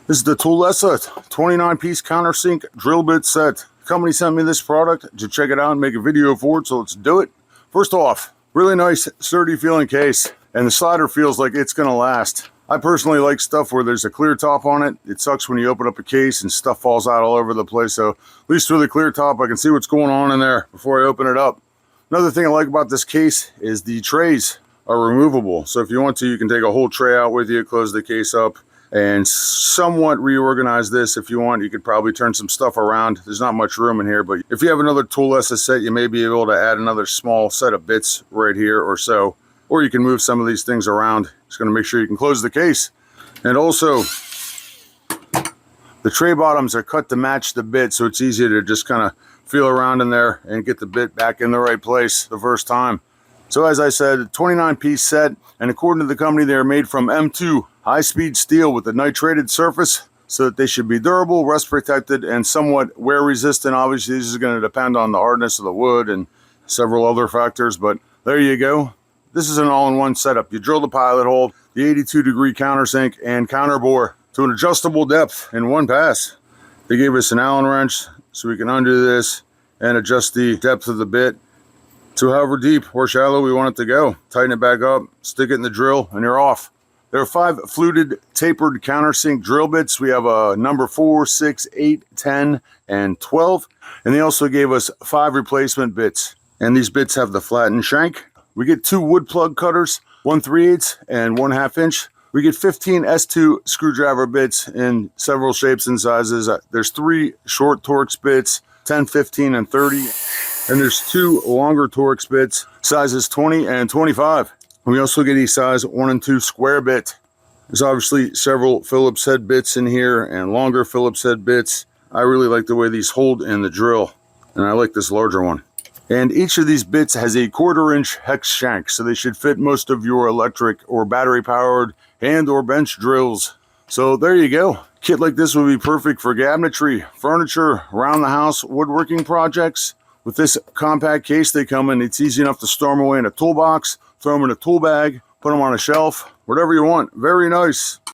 This is the Toolessa 29-piece countersink drill bit set. The company sent me this product to check it out and make a video for it, so let's do it. First off, really nice, sturdy feeling case, and the slider feels like it's gonna last. I personally like stuff where there's a clear top on it. It sucks when you open up a case and stuff falls out all over the place, so at least through the clear top I can see what's going on in there before I open it up. Another thing I like about this case is the trays are removable, so if you want to, you can take a whole tray out with you, close the case up, and somewhat reorganize this. If you want, you could probably turn some stuff around. There's not much room in here, but if you have another Toolessa set, you may be able to add another small set of bits right here or so, or you can move some of these things around. Just going to make sure you can close the case. And also, the tray bottoms are cut to match the bit, so it's easy to just kind of feel around in there and get the bit back in the right place the first time. So as I said, 29-piece set, and according to the company, they're made from M2 high-speed steel with a nitrated surface, so that they should be durable, rust protected, and somewhat wear resistant. Obviously, this is going to depend on the hardness of the wood and several other factors, but there you go. This is an all-in-one setup. You drill the pilot hole, the 82-degree countersink, and counterbore to an adjustable depth in one pass. They gave us an Allen wrench so we can undo this and adjust the depth of the bit to however deep or shallow we want it to go. Tighten it back up, stick it in the drill, and you're off. There are 5 fluted tapered countersink drill bits. We have a number 4, 6, 8, 10, and 12. And they also gave us 5 replacement bits. And these bits have the flattened shank. We get 2 wood plug cutters, 1 3/8 and 1/2 inch. We get 15 S2 screwdriver bits in several shapes and sizes. There's 3 short Torx bits, 10, 15, and 30. And there's 2 longer Torx bits, sizes 20 and 25. We also get a size 1 and 2 square bit. There's obviously several Phillips head bits in here and longer Phillips head bits. I really like the way these hold in the drill, and I like this larger one. And each of these bits has a 1/4 inch hex shank, so they should fit most of your electric or battery powered hand or bench drills. So there you go. Kit like this would be perfect for cabinetry, furniture, around the house woodworking projects. With this compact case they come in, it's easy enough to store them away in a toolbox, throw them in a tool bag, put them on a shelf, whatever you want. Very nice.